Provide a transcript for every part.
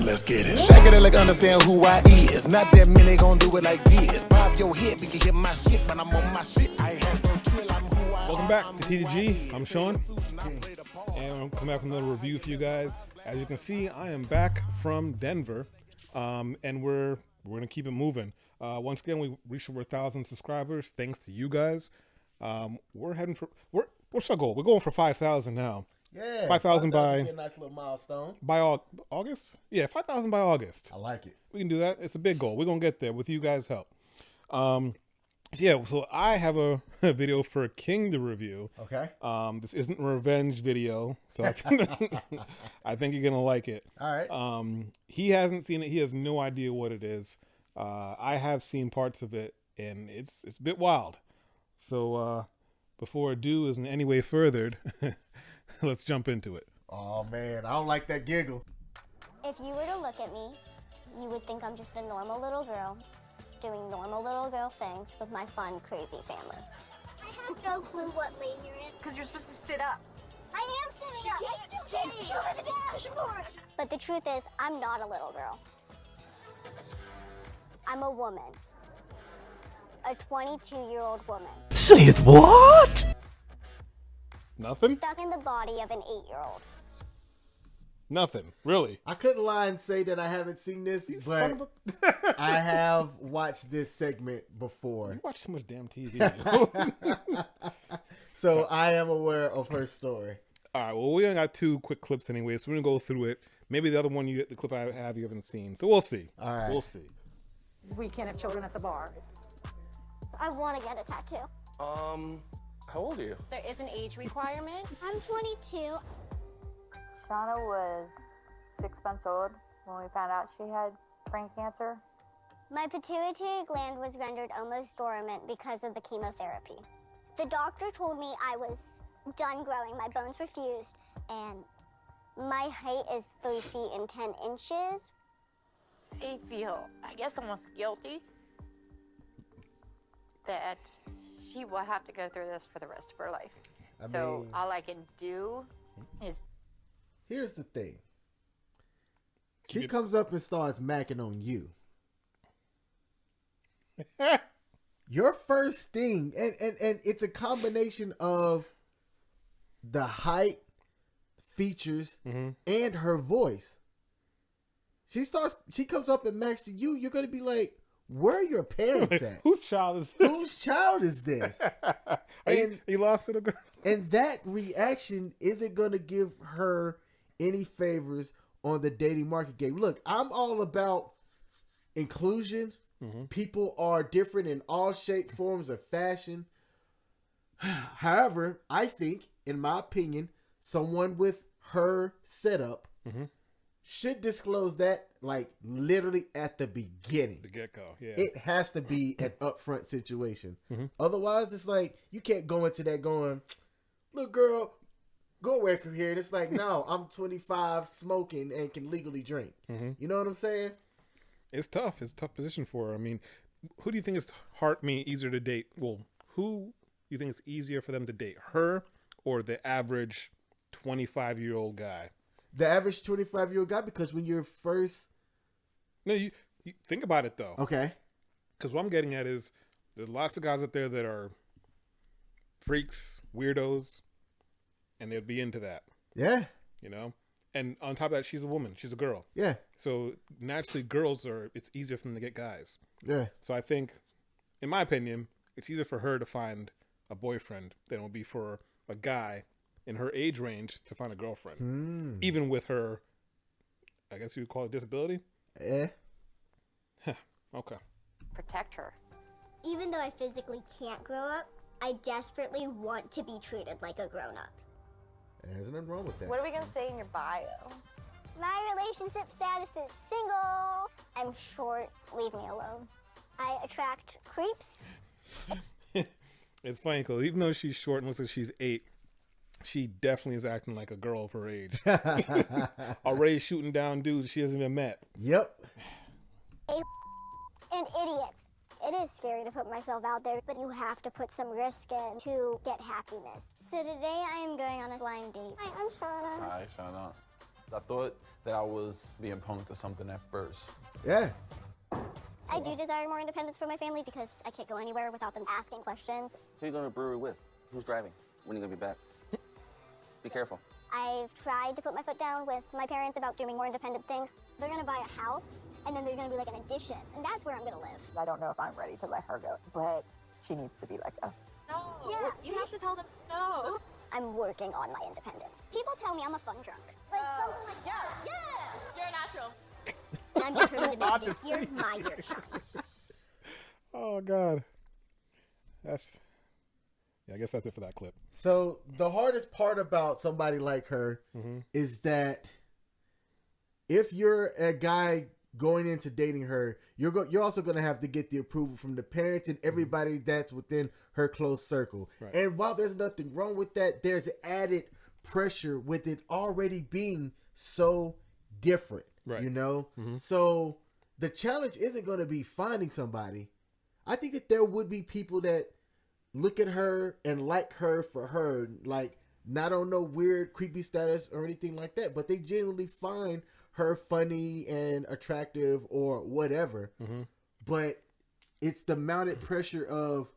Let's get it. Shake it like understand who I is. Not that many gon' do it like this. Bob your head, we can hear my shit, but I'm on my shit. I has no chill, I'm who I Welcome back to TDG. I'm Sean, and I'm coming back with another review for you guys. As you can see, I am back from Denver, and we're gonna keep it moving. Once again, we reached over 1,000 subscribers thanks to you guys. We're heading for what's our goal? We're going for 5,000 now. Yeah, 5,000 by be a nice little milestone. by August. Yeah, 5,000 by August. I like it. We can do that. It's a big goal. We're gonna get there with you guys' help. So I have a video for King to review. Okay. This isn't a revenge video, so I think you're gonna like it. All right. He hasn't seen it. He has no idea what it is. I have seen parts of it, and it's a bit wild. So before ado is in any way furthered, let's jump into it. Oh man, I don't like that giggle. If you were to look at me, you would think I'm just a normal little girl doing normal little girl things with my fun, crazy family. I have no clue what lane you're in. Because you're supposed to sit up. I am sitting up. I still can't see over the dashboard. But the truth is, I'm not a little girl. I'm a woman. A 22-year-old woman. Say it what? Nothing? Stuck in the body of an 8-year-old. Nothing. Really? I couldn't lie and say that I haven't seen this, but I have watched this segment before. You watch so much damn TV. So I am aware of her story. All right. Well, we only got 2 quick clips anyway, so we're gonna go through it. Maybe the other one, the clip I have, you haven't seen. So we'll see. All right. We'll see. We can't have children at the bar. I want to get a tattoo. How old are you? There is an age requirement. I'm 22. Shauna was 6 months old when we found out she had brain cancer. My pituitary gland was rendered almost dormant because of the chemotherapy. The doctor told me I was done growing. My bones were fused, and my height is 3 feet and 10 inches. I feel, I guess, almost guilty that she will have to go through this for the rest of her life. I So mean- all I can do is Here's the thing. She comes up and starts macking on you. Your first thing, and it's a combination of the height, features, and her voice. She comes up and macks to you. You're gonna be like, where are your parents at? Whose child is this? Whose child is this? You lost it, girl. And that reaction isn't gonna give her any favors on the dating market game. Look, I'm all about inclusion. People are different in all shape, forms, or fashion. However, I think, in my opinion, someone with her setup should disclose that, like, literally at the beginning. The get-go, yeah. It has to be an upfront situation. Otherwise, it's like, you can't go into that going, little girl, go away from here. And it's like, no, I'm 25, smoking, and can legally drink. You know what I'm saying? It's tough. It's a tough position for her. I mean, who do you think is easier to date? Well, who do you think is easier for them to date? Her or the average 25-year-old guy? The average 25-year-old guy, because when you're first... No, you think about it, though. Okay. Because what I'm getting at is there's lots of guys out there that are freaks, weirdos, and they'd be into that. Yeah. You know? And on top of that, she's a woman. She's a girl. Yeah. So naturally, it's easier for them to get guys. Yeah. So I think, in my opinion, it's easier for her to find a boyfriend than it would be for a guy in her age range to find a girlfriend. Even with her, I guess you would call it disability? Yeah. Okay. protect her. Even though I physically can't grow up, I desperately want to be treated like a grown-up. There's nothing wrong with that. What are we going to say in your bio? My relationship status is single. I'm short. Leave me alone. I attract creeps. It's funny because even though she's short and looks like she's 8, she definitely is acting like a girl of her age. Already shooting down dudes she hasn't even met. Yep. And idiots. It is scary to put myself out there, but you have to put some risk in to get happiness. So today I am going on a blind date. Hi, I'm Shauna. Hi, Shauna. I thought that I was being punked or something at first. Yeah. I do desire more independence for my family because I can't go anywhere without them asking questions. Who are you going to the brewery with? Who's driving? When are you going to be back? Be careful. I've tried to put my foot down with my parents about doing more independent things. They're going to buy a house, and then they're going to be like an addition, and that's where I'm going to live. I don't know if I'm ready to let her go, but she needs to be let go. No. Yeah, You have to tell them no. I'm working on my independence. People tell me I'm a fun drunk. Like something like that. Yeah. You're a natural. And I'm determined to make this year my year, Sean. Oh God. I guess that's it for that clip. So the hardest part about somebody like her is that if you're a guy going into dating her, you're also going to have to get the approval from the parents and everybody that's within her close circle. Right. And while there's nothing wrong with that, there's added pressure with it already being so different. Right. You know? So the challenge isn't going to be finding somebody. I think that there would be people that look at her and like her for her, like not on no weird creepy status or anything like that, but they genuinely find her funny and attractive or whatever. But it's the mounted pressure of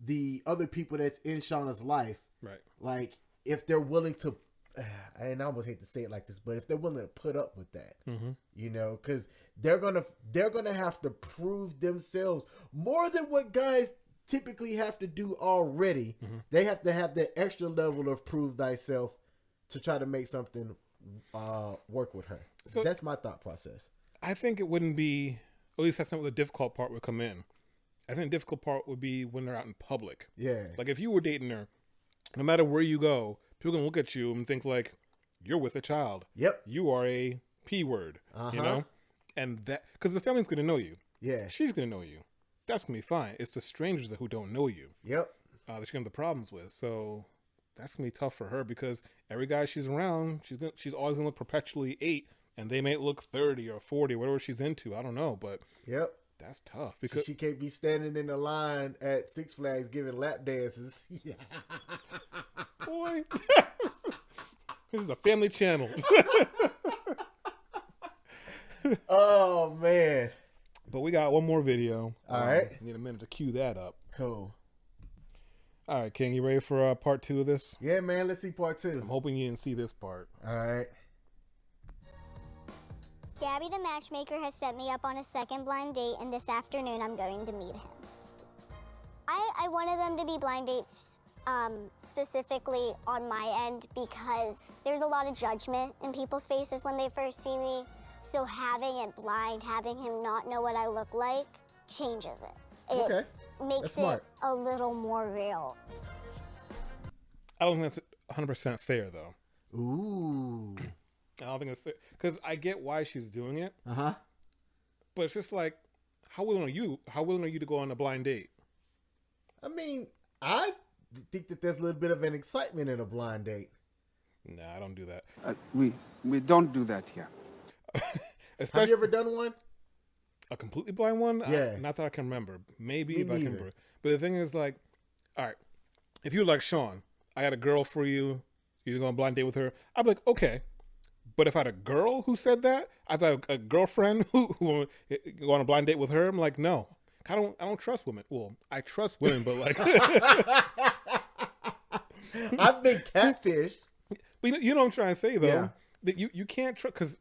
the other people that's in Shauna's life. Right. Like if they're willing to, and I almost hate to say it like this, but if they're willing to put up with that, you know, because they're gonna have to prove themselves more than what guys typically have to do already. They have to have that extra level of prove thyself to try to make something work with her. So that's my thought process. I think it wouldn't be, at least that's not where the difficult part would come in. I think the difficult part would be when they're out in public. Yeah. Like if you were dating her, no matter where you go, people can look at you and think like, you're with a child. Yep. You are a P word, you know? And that, because the family's going to know you. Yeah. She's going to know you. That's going to be fine. It's the strangers who don't know you. Yep. That you're going to have the problems with. So that's going to be tough for her because every guy she's around, she's always going to look perpetually 8 and they may look 30 or 40, whatever she's into. I don't know, but yep, that's tough because she can't be standing in the line at Six Flags giving lap dances. Boy, this is a family channel. Oh man. But we got one more video. All right. Need a minute to cue that up. Cool. All right, King, you ready for part 2 of this? Yeah, man. Let's see part 2. I'm hoping you didn't see this part. All right. Gabby the matchmaker has set me up on a second blind date, and this afternoon I'm going to meet him. I wanted them to be blind dates specifically on my end because there's a lot of judgment in people's faces when they first see me. So having it blind, having him not know what I look like, changes it. It makes it a little more real. I don't think that's 100% fair, though. Ooh. I don't think it's fair. Because I get why she's doing it. Uh-huh. But it's just like, how willing are you? How willing are you to go on a blind date? I mean, I think that there's a little bit of an excitement in a blind date. Nah, I don't do that. We don't do that here. Have you ever done one? A completely blind one? Yeah. Not that I can remember. Maybe Me if I can neither. remember. But the thing is, like, all right, if you're like, Sean, I got a girl for you, you're going on a blind date with her, I'd be like, okay. But if I had a girl who said that, I've had a girlfriend who go on a blind date with her, I'm like, no. I don't trust women. Well, I trust women, but like... I've been catfished. But you know what I'm trying to say, though? Yeah. That you can't trust... Because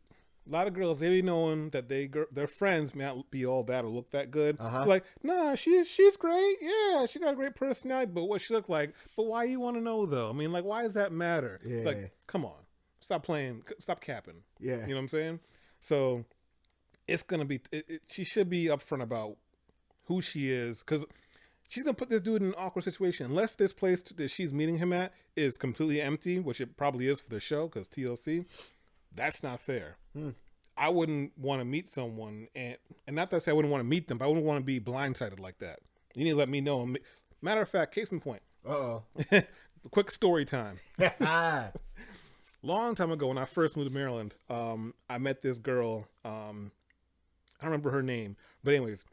a lot of girls, they be knowing that their friends may not be all that or look that good. Like, nah, she's great. Yeah, she got a great personality, but what she look like. But why you want to know, though? I mean, like, why does that matter? Yeah. Like, come on. Stop playing. Stop capping. Yeah. You know what I'm saying? So it's going to be... she should be upfront about who she is, because she's going to put this dude in an awkward situation. Unless this place that she's meeting him at is completely empty, which it probably is for the show, because TLC, that's not fair. I wouldn't want to meet someone, and not that I say I wouldn't want to meet them, but I wouldn't want to be blindsided like that. You need to let me know. Matter of fact, case in point. Uh-oh. Quick story time. Long time ago, when I first moved to Maryland, I met this girl. I don't remember her name, but anyways,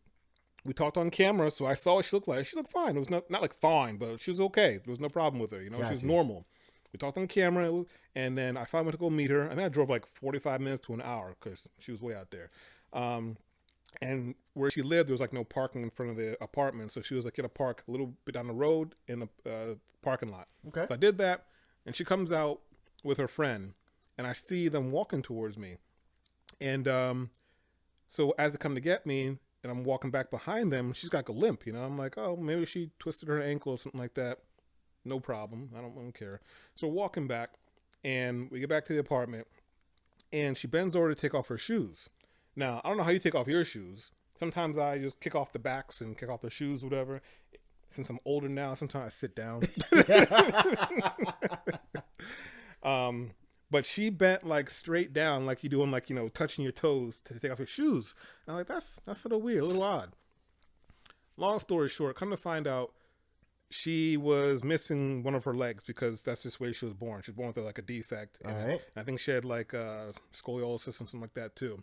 we talked on camera, so I saw what she looked like. She looked fine. It was not like fine, but she was okay. There was no problem with her. You know, she was normal. We talked on camera, and then I finally went to go meet her. I think I drove like 45 minutes to an hour because she was way out there. And where she lived, there was like no parking in front of the apartment. So she was like, get a park a little bit down the road in the parking lot. Okay. So I did that, and she comes out with her friend, and I see them walking towards me. And so as they come to get me, and I'm walking back behind them, she's got a limp, you know. I'm like, oh, maybe she twisted her ankle or something like that. No problem. I don't care. So we're walking back, and we get back to the apartment, and she bends over to take off her shoes. Now, I don't know how you take off your shoes. Sometimes I just kick off the backs and kick off the shoes, whatever. Since I'm older now, sometimes I sit down. But she bent like straight down, like you doing, like, you know, touching your toes to take off your shoes. And I'm like, that's sort of weird, a little odd. Long story short, come to find out, she was missing one of her legs because that's just the way she was born. She was born with like a defect. All right. I think she had like scoliosis and something like that too.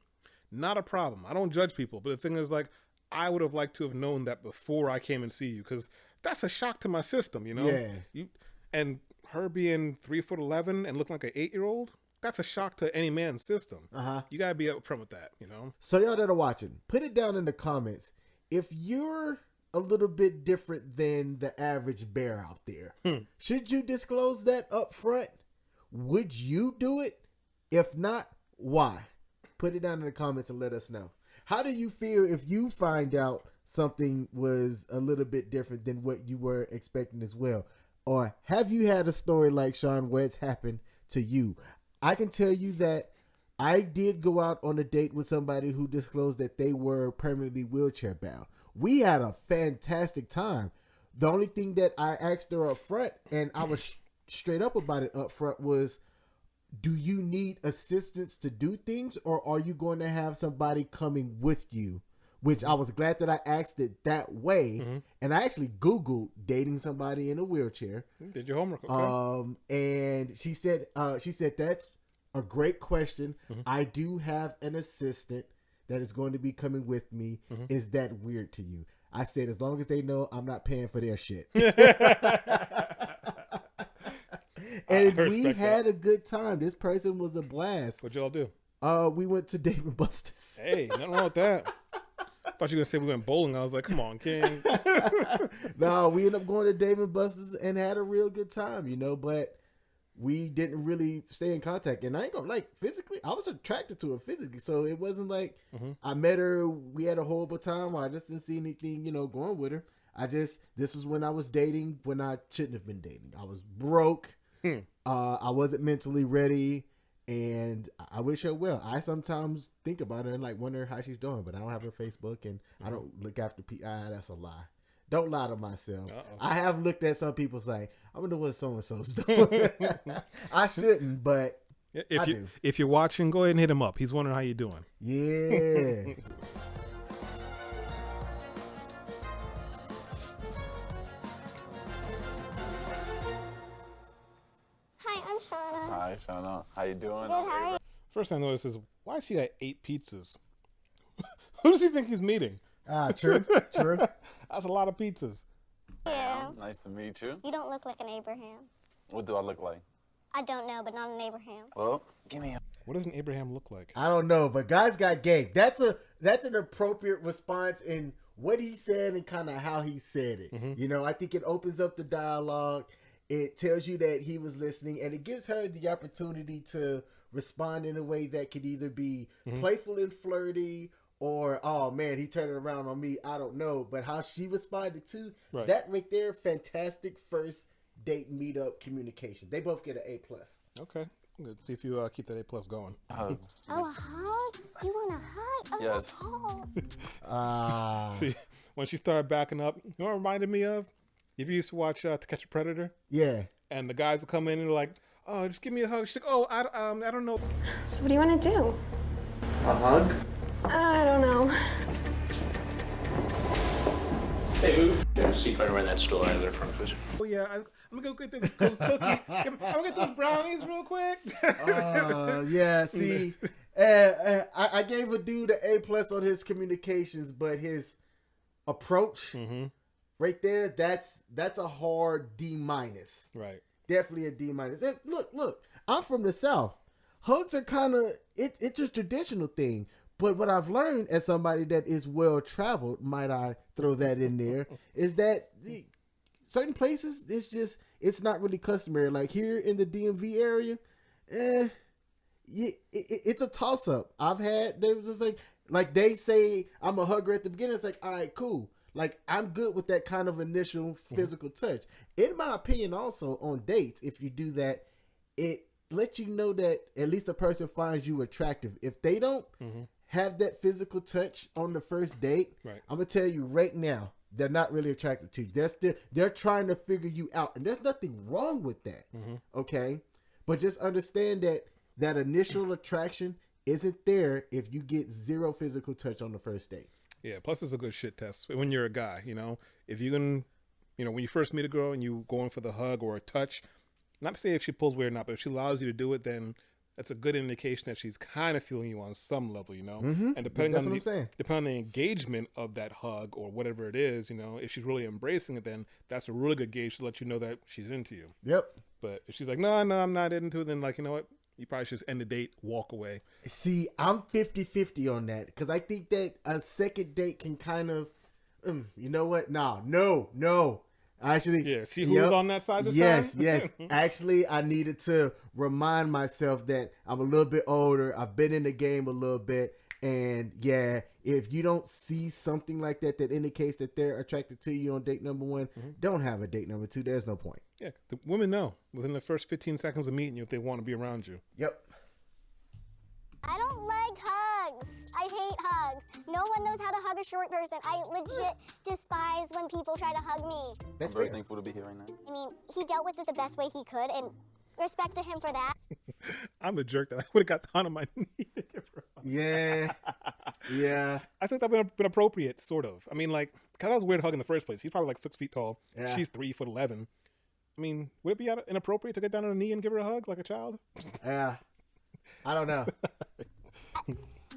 Not a problem. I don't judge people, but the thing is, like, I would have liked to have known that before I came and see you, because that's a shock to my system, you know? Yeah. And her being 3'11" and looking like an 8-year-old, that's a shock to any man's system. You gotta be upfront with that, you know? So y'all that are watching, put it down in the comments. If you're a little bit different than the average bear out there, should you disclose that up front? Would you do it? If not, why? Put it down in the comments and let us know. How do you feel if you find out something was a little bit different than what you were expecting as well? Or have you had a story like Sean where it's happened to you? I can tell you that I did go out on a date with somebody who disclosed that they were permanently wheelchair bound. We had a fantastic time. The only thing that I asked her up front, and I was straight up about it up front, was, do you need assistance to do things, or are you going to have somebody coming with you? Which I was glad that I asked it that way. And I actually Googled dating somebody in a wheelchair. Did your homework, okay? And she said that's a great question. I do have an assistant that is going to be coming with me. Is that weird to you? I said, as long as they know I'm not paying for their shit. And we had a good time. This person was a blast. What'd y'all do? We went to Dave & Buster's. Hey, nothing wrong with that. I thought you were going to say we went bowling. I was like, come on, King. No, we ended up going to Dave & Buster's and had a real good time, you know, but we didn't really stay in contact. And I ain't gonna, like, physically, I was attracted to her physically. So it wasn't like I met her, we had a horrible time, or I just didn't see anything, you know, going with her. This was when I was dating when I shouldn't have been dating. I was broke. I wasn't mentally ready, and I wish her well. I sometimes think about her and like wonder how she's doing, but I don't have her Facebook, and I don't look after people. That's a lie. Don't lie to myself. I have looked at some people say, I wonder what so-and-so's doing. I shouldn't, but if you're watching, go ahead and hit him up. He's wondering how you're doing. Yeah. Hi, Shauna. How you doing? Good, how are you? First thing I noticed is, why is he at 8 pizzas? Who does he think he's meeting? True. That's a lot of pizzas. Yeah. Nice to meet you. You don't look like an Abraham. What do I look like? I don't know, but not an Abraham. Well, give me a... What does an Abraham look like? I don't know, but guys got game. That's an appropriate response in what he said and kind of how he said it. You know, I think it opens up the dialogue. It tells you that he was listening, and it gives her the opportunity to respond in a way that could either be playful and flirty, or, oh man, he turned it around on me. I don't know. But how she responded to that right there, fantastic first date meetup communication. They both get an A+. Okay. Good. See if you keep that A+ going. Oh, a hug? You want a hug? Oh, yes. See, when she started backing up, you know what it reminded me of? If you used to watch To Catch a Predator? Yeah. And the guys would come in and they're like, oh, just give me a hug. She's like, oh, I don't know. So what do you want to do? A hug? I don't know. Hey, there's a secret around that store right there from Fisher. Oh, yeah, I'm going to go get those cookies. I'm going to get those brownies real quick. Yeah, see, I gave a dude an A+ on his communications, but his approach right there, that's a hard D-. Right. definitely a D-. And look, I'm from the South. Hugs are kind of, it's a traditional thing. But what I've learned as somebody that is well-traveled, might I throw that in there, is that certain places, it's not really customary. Like here in the DMV area, it's a toss-up. There was just like they say I'm a hugger at the beginning. It's like, all right, cool. Like, I'm good with that kind of initial physical touch. In my opinion, also, on dates, if you do that, it lets you know that at least the person finds you attractive. If they don't have that physical touch on the first date, I'm going to tell you right now, they're not really attracted to you. They're trying to figure you out. And there's nothing wrong with that, okay? But just understand that initial attraction isn't there if you get zero physical touch on the first date. Yeah, plus it's a good shit test when you're a guy, you know. If you can, you know, when you first meet a girl and you going for the hug or a touch, not to say if she pulls weight or not, but if she allows you to do it, then that's a good indication that she's kind of feeling you on some level, you know. And depending on the engagement of that hug or whatever it is, you know, if she's really embracing it, then that's a really good gauge to let you know that she's into you. Yep. But if she's like, no, I'm not into it, then like, you know what? You probably should just end the date, walk away. See, I'm 50-50 on that because I think that a second date can kind of, you know what? No. Actually, see who's on that side this time? Yes. Actually, I needed to remind myself that I'm a little bit older. I've been in the game a little bit. And yeah, if you don't see something like that indicates that they're attracted to you on date number one, don't have a date number two. There's no point. Yeah, the women know within the first 15 seconds of meeting you if they want to be around you. Yep. I don't like hugs. I hate hugs. No one knows how to hug a short person. I legit despise when people try to hug me. I'm very thankful to be here right now. I mean, he dealt with it the best way he could, and respect to him for that. I'm the jerk that I would have got down on my knee to give her a hug. Yeah. I think that would have been appropriate, sort of. I mean, like, because that was a weird hug in the first place. He's probably like 6 feet tall. Yeah. She's 3'11". I mean, would it be inappropriate to get down on a knee and give her a hug like a child? Yeah. I don't know.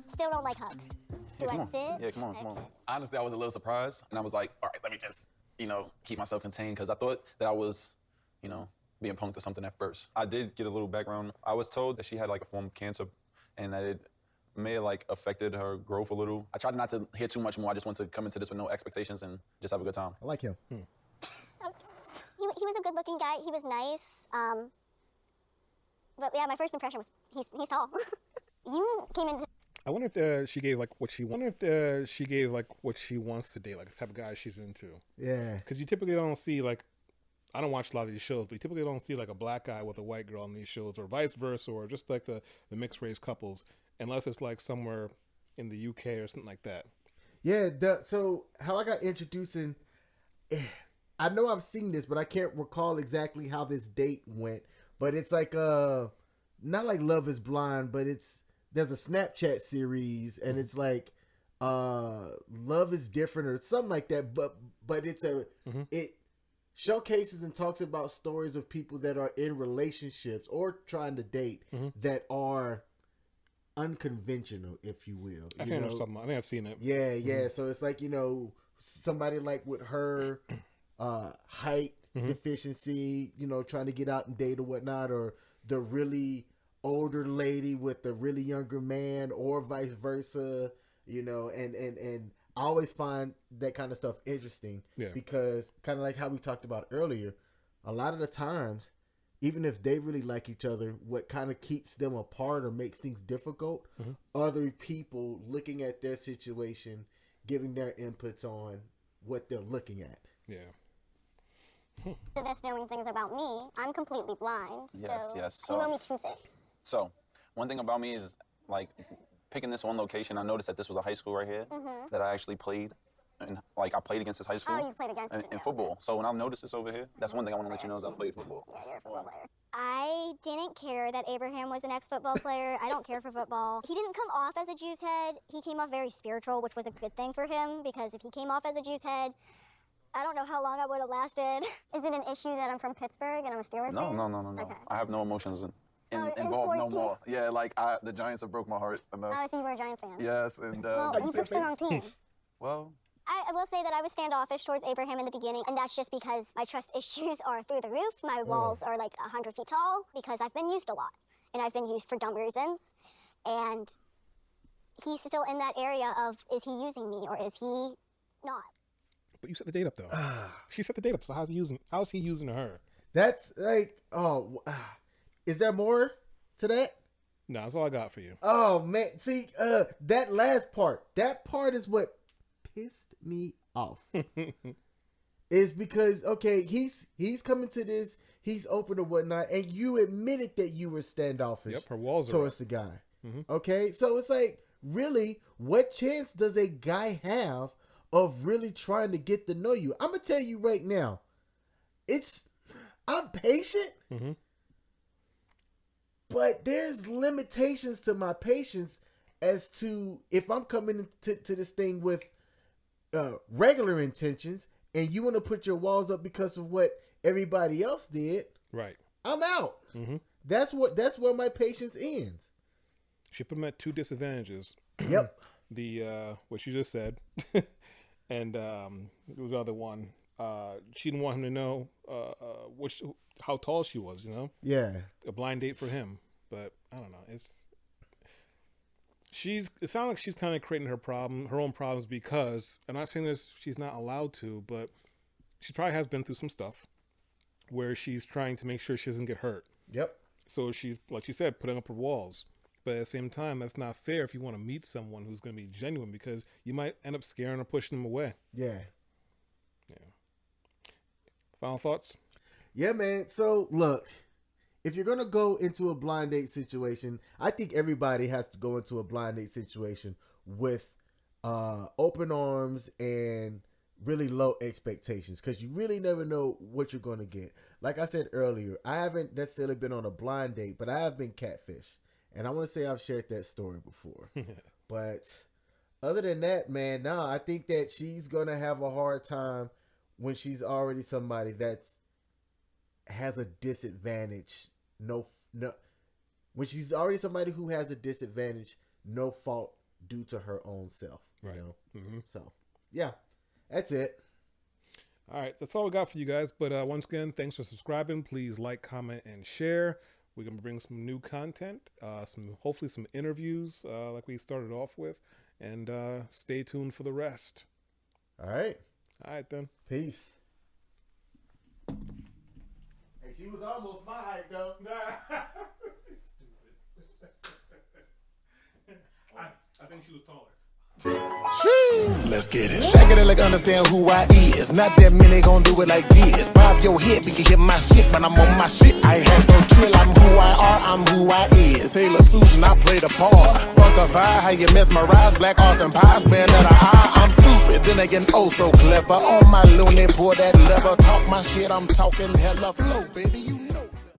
Still don't like hugs. Do I sit? Yeah, come on. Honestly, I was a little surprised, and I was like, all right, let me just, keep myself contained, because I thought that I was, being punked or something at first. I did get a little background. I was told that she had like a form of cancer, and that it may have like affected her growth a little. I tried not to hear too much more. I just wanted to come into this with no expectations and just have a good time. I like him. He was a good-looking guy. He was nice. But yeah, my first impression was he's tall. You came in. I wonder if she gave like what she wants to date, like the type of guy she's into. Yeah. Because you typically don't see like, I don't watch a lot of these shows, but you typically don't see like a black guy with a white girl on these shows, or vice versa, or just like the mixed race couples, unless it's like somewhere in the UK or something like that. Yeah. So how I got introduced in, I know I've seen this, but I can't recall exactly how this date went. But it's like not like Love is Blind, but there's a Snapchat series, and it's like Love is Different or something like that. But it showcases and talks about stories of people that are in relationships or trying to date that are unconventional, if you will. I think I've seen it. Yeah. So it's like, somebody like with her height deficiency, trying to get out and date or whatnot, or the really older lady with the really younger man, or vice versa, and I always find that kind of stuff interesting because kind of like how we talked about earlier, a lot of the times, even if they really like each other, what kind of keeps them apart or makes things difficult, other people looking at their situation, giving their inputs on what they're looking at. Yeah. To this knowing things about me, I'm completely blind. Yes. You owe me two things. So, one thing about me is, like, picking this one location, I noticed that this was a high school right here that I actually played. And, like, I played against this high school. Oh, you played against in football. So, when I noticed this over here, that's one thing I want to let you know is I played football. Yeah, you're a football player. I didn't care that Abraham was an ex-football player. I don't care for football. He didn't come off as a Jew's head. He came off very spiritual, which was a good thing for him, because if he came off as a Jew's head, I don't know how long I would have lasted. Is it an issue that I'm from Pittsburgh and I'm a Steelers fan? No. Okay. I have no emotions involved no more. Yeah, like the Giants have broke my heart enough. Oh, so you were a Giants fan? Yes, and well, you picked the wrong team. Well, I will say that I was standoffish towards Abraham in the beginning, and that's just because my trust issues are through the roof. My walls are like 100 feet tall because I've been used a lot, and I've been used for dumb reasons. And he's still in that area of, is he using me or is he not? But you set the date up though. She set the date up. So how's he using her? That's like, is there more to that? No, that's all I got for you. Oh man, see, that last part. That part is what pissed me off. Is because he's coming to this, he's open or whatnot, and you admitted that you were standoffish. Yep, her walls towards the guy. Okay, so it's like, really, what chance does a guy have of really trying to get to know you? I'm gonna tell you right now, I'm patient, but there's limitations to my patience as to if I'm coming to this thing with regular intentions and you want to put your walls up because of what everybody else did. Right. I'm out. That's where my patience ends. She put him at two disadvantages. Yep. What you just said, and there was the other one. She didn't want him to know how tall she was. Yeah. A blind date for him, but I don't know. It sounds like she's kind of creating her own problems because I'm not saying this. She's not allowed to, but she probably has been through some stuff where she's trying to make sure she doesn't get hurt. Yep. So she's, like you said, putting up her walls. But at the same time, that's not fair if you want to meet someone who's going to be genuine because you might end up scaring or pushing them away. Yeah. Final thoughts? Yeah, man. So, look, if you're going to go into a blind date situation, I think everybody has to go into a blind date situation with open arms and really low expectations because you really never know what you're going to get. Like I said earlier, I haven't necessarily been on a blind date, but I have been catfished. And I want to say I've shared that story before. But other than that, man, I think that she's going to have a hard time when she's already somebody that has a disadvantage. When she's already somebody who has a disadvantage, no fault due to her own self. Right. So, yeah, that's it. All right. That's all we got for you guys. But once again, thanks for subscribing. Please like, comment, and share. We're going to bring some new content, hopefully some interviews like we started off with, and stay tuned for the rest. All right. All right, then. Peace. Hey, she was almost my height, though. Stupid. I think she was taller. Let's get it. Shake it like understand who I is. Not that many gon' do it like this. Bob your head, you can hear my shit, but I'm on my shit. I ain't had no chill. I'm who I are, I'm who I is. Taylor suit and I play the part. Funkify, how you mesmerize. Black Austin pies, man, that I'm stupid. Then again, oh so clever. On my loony, pull that lever. Talk my shit, I'm talking hella flow, baby. You